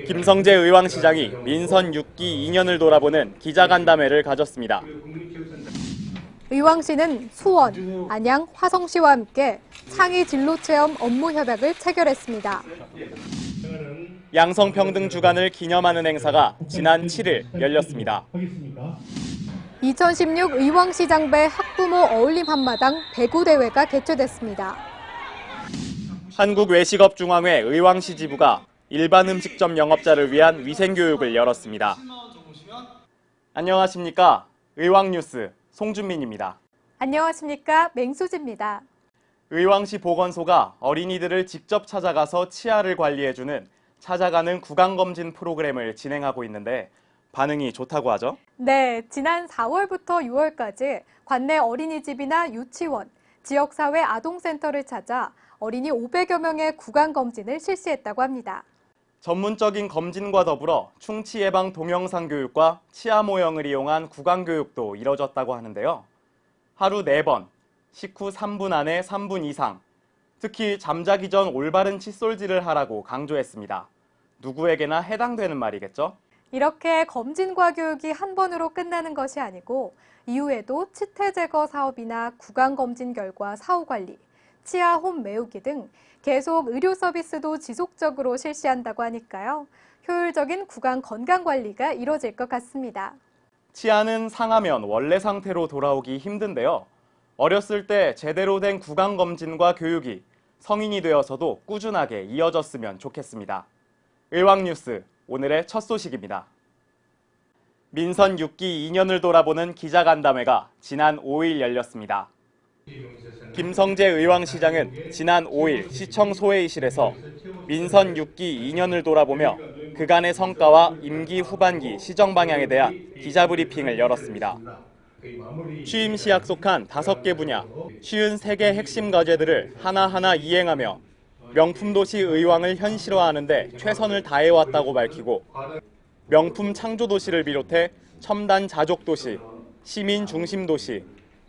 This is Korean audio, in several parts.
김성재 의왕시장이 민선 6기 2년을 돌아보는 기자간담회를 가졌습니다. 의왕시는 수원, 안양, 화성시와 함께 창의 진로체험 업무 협약을 체결했습니다. 양성평등 주간을 기념하는 행사가 지난 7일 열렸습니다. 2016 의왕시장배 학부모 어울림 한마당 배구대회가 개최됐습니다. 한국외식업중앙회 의왕시 지부가 일반 음식점 영업자를 위한 위생교육을 열었습니다. 안녕하십니까? 의왕뉴스 송준민입니다. 안녕하십니까? 맹수지입니다. 의왕시 보건소가 어린이들을 직접 찾아가서 치아를 관리해주는 찾아가는 구강검진 프로그램을 진행하고 있는데 반응이 좋다고 하죠? 네, 지난 4월부터 6월까지 관내 어린이집이나 유치원, 지역사회 아동센터를 찾아 어린이 500여 명의 구강검진을 실시했다고 합니다. 전문적인 검진과 더불어 충치 예방 동영상 교육과 치아 모형을 이용한 구강 교육도 이뤄졌다고 하는데요. 하루 4번, 식후 3분 안에 3분 이상, 특히 잠자기 전 올바른 칫솔질을 하라고 강조했습니다. 누구에게나 해당되는 말이겠죠? 이렇게 검진과 교육이 한 번으로 끝나는 것이 아니고 이후에도 치태 제거 사업이나 구강검진 결과 사후 관리, 치아 홈 메우기 등 계속 의료 서비스도 지속적으로 실시한다고 하니까요. 효율적인 구강 건강 관리가 이뤄질 것 같습니다. 치아는 상하면 원래 상태로 돌아오기 힘든데요. 어렸을 때 제대로 된 구강 검진과 교육이 성인이 되어서도 꾸준하게 이어졌으면 좋겠습니다. 의왕뉴스 오늘의 첫 소식입니다. 민선 6기 2년을 돌아보는 기자간담회가 지난 5일 열렸습니다. 김성재 의왕시장은 지난 5일 시청 소회의실에서 민선 6기 2년을 돌아보며 그간의 성과와 임기 후반기 시정 방향에 대한 기자브리핑을 열었습니다. 취임 시 약속한 5개 분야, 53개 핵심 과제들을 하나하나 이행하며 명품도시 의왕을 현실화하는 데 최선을 다해왔다고 밝히고 명품 창조도시를 비롯해 첨단 자족도시, 시민중심도시,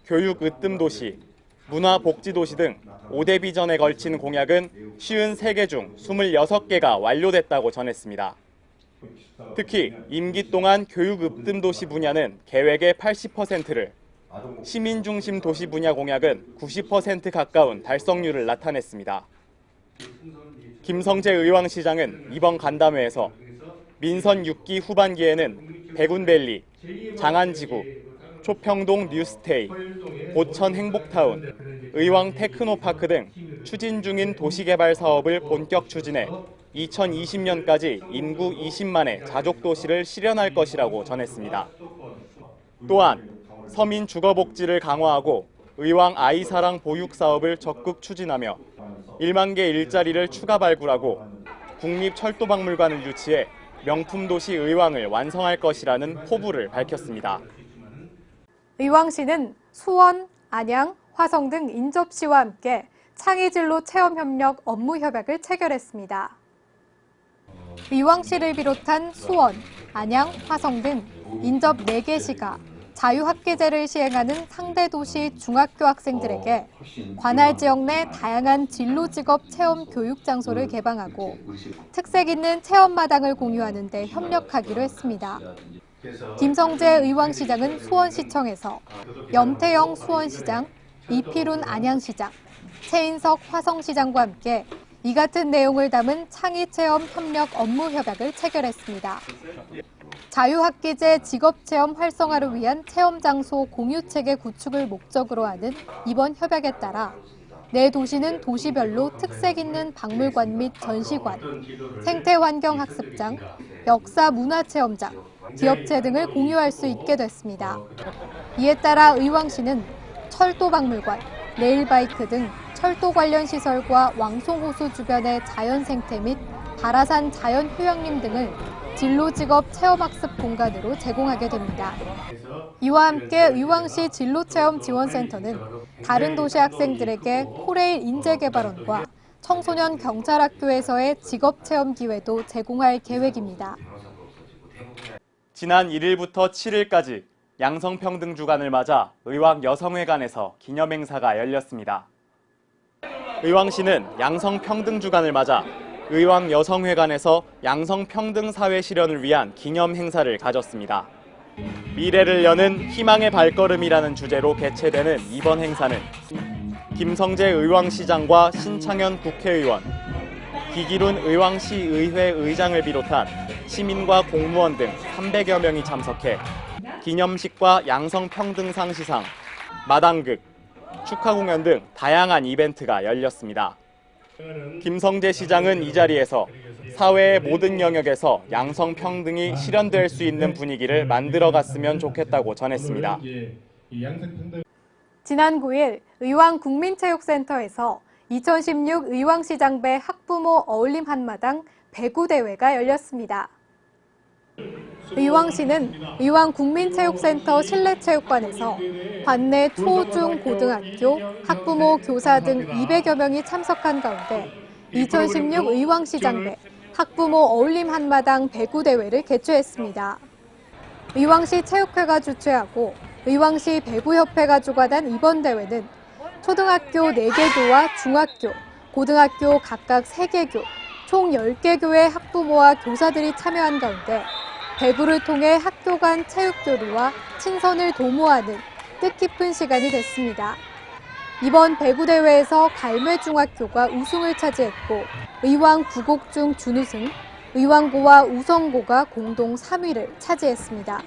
교육 으뜸도시, 문화복지도시 등 5대 비전에 걸친 공약은 53개 중 26개가 완료됐다고 전했습니다. 특히 임기 동안 교육 으뜸도시 분야는 계획의 80%를, 시민중심 도시 분야 공약은 90% 가까운 달성률을 나타냈습니다. 김성재 의왕시장은 이번 간담회에서 민선 6기 후반기에는 백운밸리, 장안지구, 초평동 뉴스테이, 보천 행복타운, 의왕 테크노파크 등 추진 중인 도시개발 사업을 본격 추진해 2020년까지 인구 20만의 자족도시를 실현할 것이라고 전했습니다. 또한 서민 주거복지를 강화하고 의왕 아이사랑 보육 사업을 적극 추진하며 1만 개 일자리를 추가 발굴하고 국립철도박물관을 유치해 명품도시 의왕을 완성할 것이라는 포부를 밝혔습니다. 의왕시는 수원, 안양, 화성 등 인접시와 함께 창의진로 체험협력 업무협약을 체결했습니다. 의왕시를 비롯한 수원, 안양, 화성 등 인접 4개 시가 자유학기제를 시행하는 상대 도시 중학교 학생들에게 관할 지역 내 다양한 진로 직업 체험 교육 장소를 개방하고 특색 있는 체험마당을 공유하는 데 협력하기로 했습니다. 김성재 의왕시장은 수원시청에서 염태영 수원시장, 이필훈 안양시장, 최인석 화성시장과 함께 이 같은 내용을 담은 창의체험 협력 업무협약을 체결했습니다. 자유학기제 직업체험 활성화를 위한 체험장소 공유체계 구축을 목적으로 하는 이번 협약에 따라 내 도시는 도시별로 특색 있는 박물관 및 전시관, 생태환경학습장, 역사문화체험장, 기업체 등을 공유할 수 있게 됐습니다. 이에 따라 의왕시는 철도박물관, 레일바이크 등 철도 관련 시설과 왕송호수 주변의 자연생태 및 바라산 자연휴양림 등을 진로직업 체험학습 공간으로 제공하게 됩니다. 이와 함께 의왕시 진로체험지원센터는 다른 도시 학생들에게 코레일 인재개발원과 청소년 경찰학교에서의 직업체험 기회도 제공할 계획입니다. 지난 1일부터 7일까지 양성평등주간을 맞아 의왕 여성회관에서 기념행사가 열렸습니다. 의왕시는 양성평등주간을 맞아 의왕여성회관에서 양성평등사회 실현을 위한 기념 행사를 가졌습니다. 미래를 여는 희망의 발걸음이라는 주제로 개최되는 이번 행사는 김성재 의왕시장과 신창현 국회의원, 기기룬 의왕시의회 의장을 비롯한 시민과 공무원 등 300여 명이 참석해 기념식과 양성평등상 시상, 마당극, 축하 공연 등 다양한 이벤트가 열렸습니다. 김성재 시장은 이 자리에서 사회의 모든 영역에서 양성평등이 실현될 수 있는 분위기를 만들어갔으면 좋겠다고 전했습니다. 지난 9일 의왕국민체육센터에서 2016 의왕시장배 학부모 어울림 한마당 배구 대회가 열렸습니다. 의왕시는 의왕국민체육센터 실내체육관에서 관내 초, 중, 고등학교, 학부모, 교사 등 200여 명이 참석한 가운데 2016 의왕시장배 학부모 어울림 한마당 배구 대회를 개최했습니다. 의왕시 체육회가 주최하고 의왕시 배구협회가 주관한 이번 대회는 초등학교 4개 교와 중학교, 고등학교 각각 3개 교, 총 10개 교의 학부모와 교사들이 참여한 가운데 배구를 통해 학교 간 체육교류와 친선을 도모하는 뜻깊은 시간이 됐습니다. 이번 배구대회에서 갈매중학교가 우승을 차지했고 의왕 부곡중 준우승, 의왕고와 우성고가 공동 3위를 차지했습니다.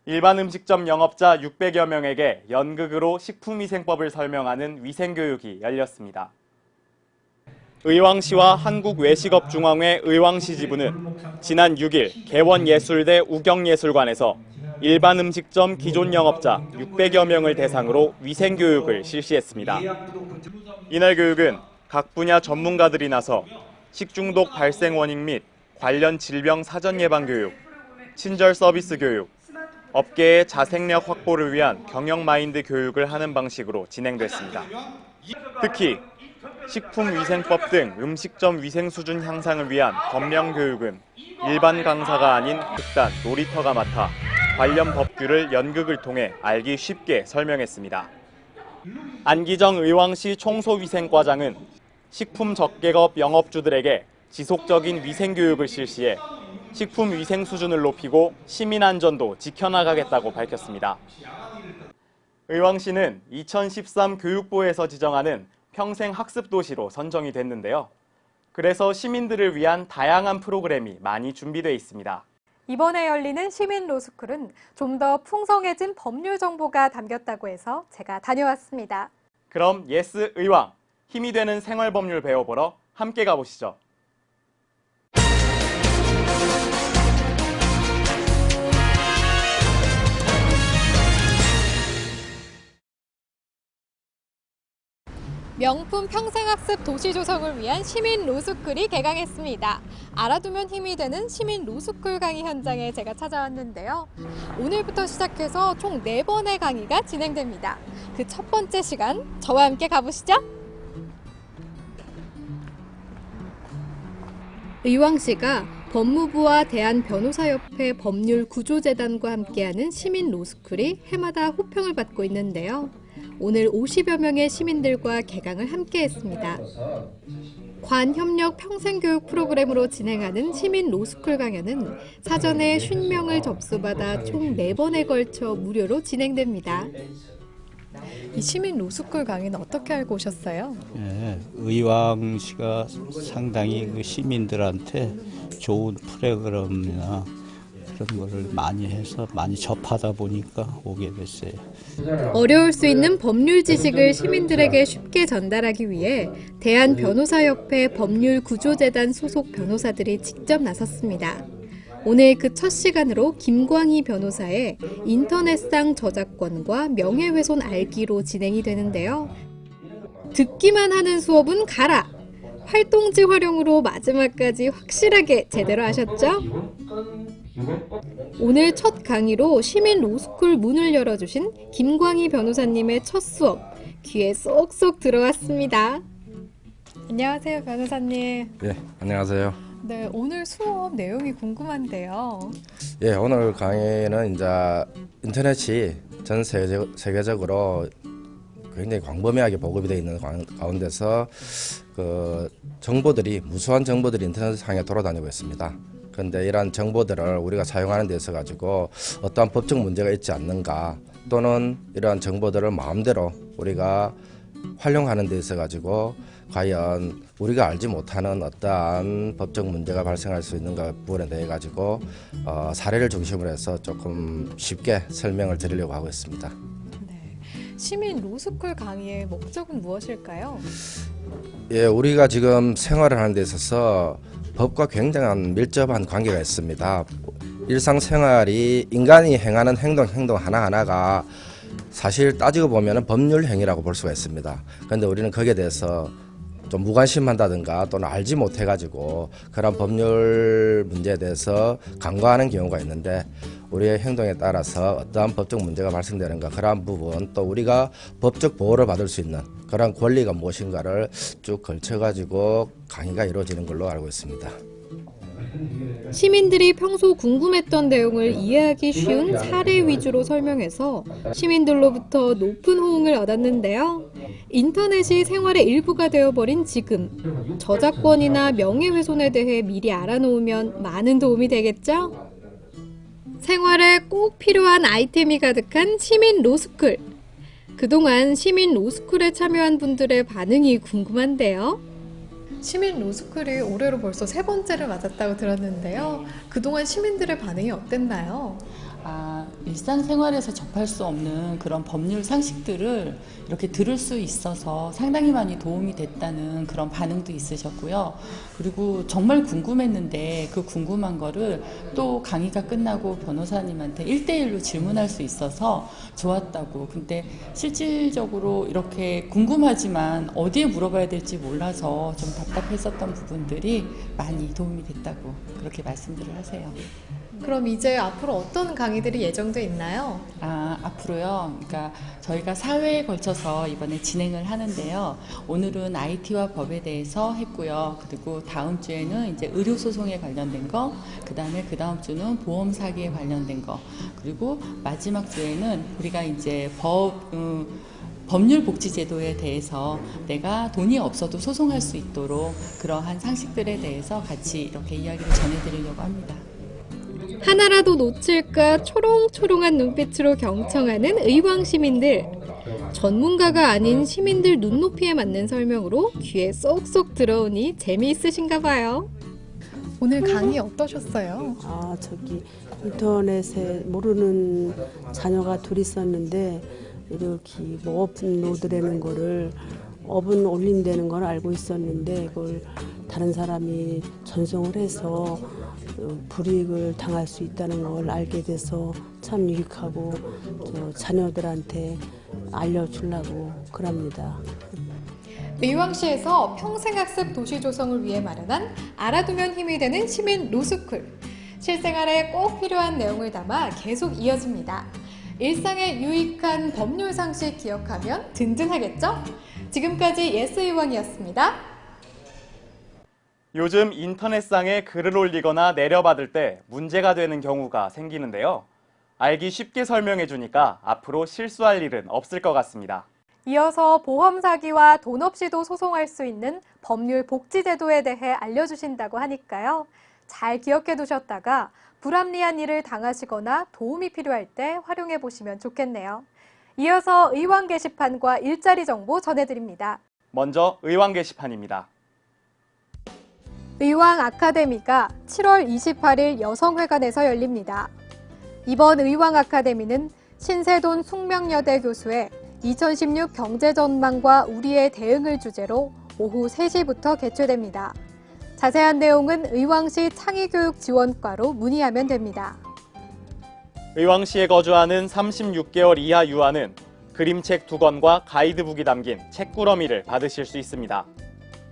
일반 음식점 영업자 600여 명에게 연극으로 식품위생법을 설명하는 위생교육이 열렸습니다. 의왕시와 한국외식업중앙회 의왕시 지부는 지난 6일 개원예술대 우경예술관에서 일반 음식점 기존 영업자 600여 명을 대상으로 위생교육을 실시했습니다. 이날 교육은 각 분야 전문가들이 나서 식중독 발생 원인 및 관련 질병 사전 예방 교육, 친절 서비스 교육, 업계의 자생력 확보를 위한 경영 마인드 교육을 하는 방식으로 진행됐습니다. 특히 식품위생법 등 음식점 위생 수준 향상을 위한 법령 교육은 일반 강사가 아닌 극단, 놀이터가 맡아 관련 법규를 연극을 통해 알기 쉽게 설명했습니다. 안기정 의왕시 청소위생과장은 식품 적개업 영업주들에게 지속적인 위생교육을 실시해 식품 위생 수준을 높이고 시민 안전도 지켜나가겠다고 밝혔습니다. 의왕시는 2013 교육부에서 지정하는 평생 학습 도시로 선정이 됐는데요. 그래서 시민들을 위한 다양한 프로그램이 많이 준비되어 있습니다. 이번에 열리는 시민 로스쿨은 좀 더 풍성해진 법률 정보가 담겼다고 해서 제가 다녀왔습니다. 그럼 예스 의왕, 힘이 되는 생활법률 배워보러 함께 가보시죠. 명품 평생학습 도시 조성을 위한 시민 로스쿨이 개강했습니다. 알아두면 힘이 되는 시민 로스쿨 강의 현장에 제가 찾아왔는데요. 오늘부터 시작해서 총 4번의 강의가 진행됩니다. 그 첫 번째 시간, 저와 함께 가보시죠. 의왕시가 법무부와 대한변호사협회 법률구조재단과 함께하는 시민 로스쿨이 해마다 호평을 받고 있는데요. 오늘 50여 명의 시민들과 개강을 함께 했습니다. 관협력 평생교육 프로그램으로 진행하는 시민 로스쿨 강연은 사전에 50명을 접수받아 총 4번에 걸쳐 무료로 진행됩니다. 이 시민 로스쿨 강의는 어떻게 알고 오셨어요? 네, 의왕시가 상당히 그 시민들한테 좋은 프로그램이나 그런 거를 많이 해서 많이 접하다 보니까 오게 됐어요. 어려울 수 있는 법률 지식을 시민들에게 쉽게 전달하기 위해 대한변호사협회 법률구조재단 소속 변호사들이 직접 나섰습니다. 오늘 그 첫 시간으로 김광희 변호사의 인터넷상 저작권과 명예훼손 알기로 진행이 되는데요. 듣기만 하는 수업은 가라! 활동지 활용으로 마지막까지 확실하게 제대로 하셨죠? 오늘 첫 강의로 시민 로스쿨 문을 열어주신 김광희 변호사님의 첫 수업, 귀에 쏙쏙 들어왔습니다. 안녕하세요, 변호사님. 네, 안녕하세요. 네, 오늘 수업 내용이 궁금한데요. 예, 오늘 강의는 이제 인터넷이 전 세계적으로 굉장히 광범위하게 보급이 되어 있는 가운데서 그 정보들이 무수한 정보들이 인터넷상에 돌아다니고 있습니다. 그런데 이러한 정보들을 우리가 사용하는 데 있어 가지고 어떠한 법적 문제가 있지 않는가, 또는 이러한 정보들을 마음대로 우리가 활용하는 데 있어 가지고 과연 우리가 알지 못하는 어떠한 법적 문제가 발생할 수 있는가 부분에 대해 가지고 사례를 중심으로 해서 조금 쉽게 설명을 드리려고 하고 있습니다. 네. 시민 로스쿨 강의의 목적은 무엇일까요? 예, 우리가 지금 생활을 하는 데 있어서 법과 굉장한 밀접한 관계가 있습니다. 일상생활이 인간이 행하는 행동 하나하나가 사실 따지고 보면 법률 행위라고 볼 수가 있습니다. 그런데 우리는 거기에 대해서 좀 무관심한다든가 또는 알지 못해가지고 그런 법률 문제에 대해서 간과하는 경우가 있는데, 우리의 행동에 따라서 어떠한 법적 문제가 발생되는가, 그러한 부분, 또 우리가 법적 보호를 받을 수 있는 그런 권리가 무엇인가를 쭉 걸쳐가지고 강의가 이루어지는 걸로 알고 있습니다. 시민들이 평소 궁금했던 내용을 이해하기 쉬운 사례 위주로 설명해서 시민들로부터 높은 호응을 얻었는데요. 인터넷이 생활의 일부가 되어버린 지금, 저작권이나 명예훼손에 대해 미리 알아놓으면 많은 도움이 되겠죠? 생활에 꼭 필요한 아이템이 가득한 시민 로스쿨. 그동안 시민 로스쿨에 참여한 분들의 반응이 궁금한데요. 시민 로스쿨이 올해로 벌써 3번째를 맞았다고 들었는데요. 그동안 시민들의 반응이 어땠나요? 일상생활에서 접할 수 없는 그런 법률 상식들을 이렇게 들을 수 있어서 상당히 많이 도움이 됐다는 그런 반응도 있으셨고요. 그리고 정말 궁금했는데 그 궁금한 거를 또 강의가 끝나고 변호사님한테 1대1로 질문할 수 있어서 좋았다고. 근데 실질적으로 이렇게 궁금하지만 어디에 물어봐야 될지 몰라서 좀 답답했었던 부분들이 많이 도움이 됐다고 그렇게 말씀들을 하세요. 그럼 이제 앞으로 어떤 강의들이 예정돼 있나요? 앞으로요. 그러니까 저희가 사회에 걸쳐서 이번에 진행을 하는데요. 오늘은 IT와 법에 대해서 했고요. 그리고 다음 주에는 이제 의료 소송에 관련된 거, 그다음에 그 다음 주는 보험 사기에 관련된 거, 그리고 마지막 주에는 우리가 이제 법률복지제도에 대해서 내가 돈이 없어도 소송할 수 있도록 그러한 상식들에 대해서 같이 이렇게 이야기를 전해드리려고 합니다. 하나라도 놓칠까 초롱초롱한 눈빛으로 경청하는 의왕 시민들. 전문가가 아닌 시민들 눈높이에 맞는 설명으로 귀에 쏙쏙 들어오니 재미있으신가 봐요. 오늘 강의 어떠셨어요? 인터넷에 모르는 자녀가 둘 있었는데 이렇게 뭐 업로드라는 거를 업은 올린다는 걸 알고 있었는데 이걸 다른 사람이 전송을 해서 불이익을 당할 수 있다는 걸 알게 돼서 참 유익하고 자녀들한테 알려주려고 그럽니다. 의왕시에서 평생학습 도시 조성을 위해 마련한 알아두면 힘이 되는 시민 로스쿨. 실생활에 꼭 필요한 내용을 담아 계속 이어집니다. 일상의 유익한 법률 상식 기억하면 든든하겠죠? 지금까지 예스의왕이었습니다. 요즘 인터넷상에 글을 올리거나 내려받을 때 문제가 되는 경우가 생기는데요. 알기 쉽게 설명해 주니까 앞으로 실수할 일은 없을 것 같습니다. 이어서 보험 사기와 돈 없이도 소송할 수 있는 법률 복지 제도에 대해 알려주신다고 하니까요. 잘 기억해 두셨다가 불합리한 일을 당하시거나 도움이 필요할 때 활용해 보시면 좋겠네요. 이어서 의왕 게시판과 일자리 정보 전해드립니다. 먼저 의왕 게시판입니다. 의왕 아카데미가 7월 28일 여성회관에서 열립니다. 이번 의왕 아카데미는 신세돈 숙명여대 교수의 2016 경제전망과 우리의 대응을 주제로 오후 3시부터 개최됩니다. 자세한 내용은 의왕시 창의교육지원과로 문의하면 됩니다. 의왕시에 거주하는 36개월 이하 유아는 그림책 2권과 가이드북이 담긴 책꾸러미를 받으실 수 있습니다.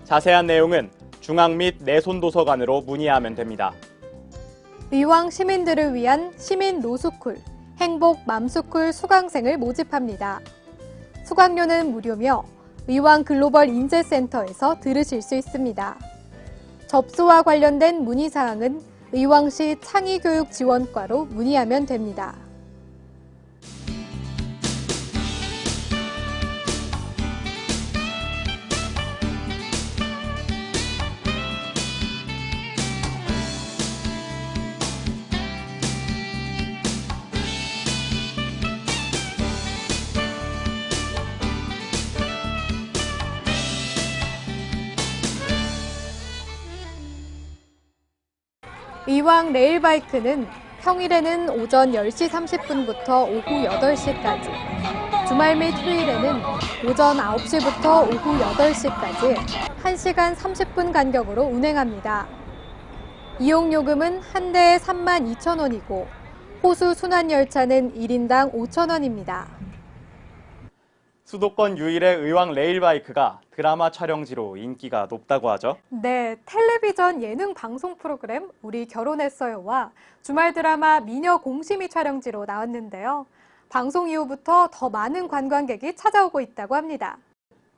자세한 내용은 중앙 및 내손도서관으로 문의하면 됩니다. 의왕 시민들을 위한 시민 로스쿨, 행복 맘스쿨 수강생을 모집합니다. 수강료는 무료며 의왕 글로벌 인재센터에서 들으실 수 있습니다. 접수와 관련된 문의사항은 의왕시 창의교육지원과로 문의하면 됩니다. 의왕 레일바이크는 평일에는 오전 10시 30분부터 오후 8시까지, 주말 및 휴일에는 오전 9시부터 오후 8시까지 1시간 30분 간격으로 운행합니다. 이용요금은 한 대에 32,000원이고 호수 순환열차는 1인당 5,000원입니다. 수도권 유일의 의왕 레일바이크가 드라마 촬영지로 인기가 높다고 하죠. 네, 텔레비전 예능 방송 프로그램 우리 결혼했어요와 주말 드라마 미녀 공심이 촬영지로 나왔는데요. 방송 이후부터 더 많은 관광객이 찾아오고 있다고 합니다.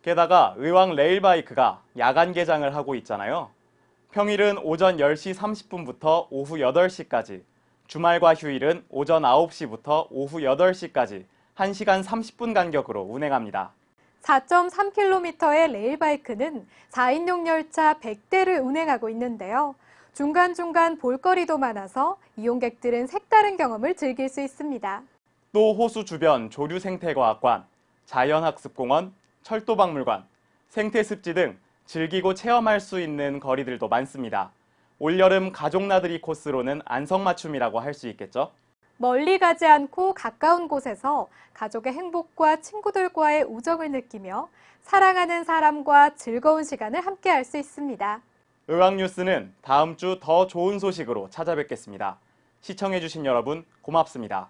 게다가 의왕 레일바이크가 야간 개장을 하고 있잖아요. 평일은 오전 10시 30분부터 오후 8시까지, 주말과 휴일은 오전 9시부터 오후 8시까지 1시간 30분 간격으로 운행합니다. 4.3km의 레일바이크는 4인용 열차 100대를 운행하고 있는데요. 중간중간 볼거리도 많아서 이용객들은 색다른 경험을 즐길 수 있습니다. 또 호수 주변 조류생태과학관, 자연학습공원, 철도박물관, 생태습지 등 즐기고 체험할 수 있는 거리들도 많습니다. 올여름 가족 나들이 코스로는 안성맞춤이라고 할 수 있겠죠? 멀리 가지 않고 가까운 곳에서 가족의 행복과 친구들과의 우정을 느끼며 사랑하는 사람과 즐거운 시간을 함께 할 수 있습니다. 의왕뉴스는 다음 주 더 좋은 소식으로 찾아뵙겠습니다. 시청해주신 여러분 고맙습니다.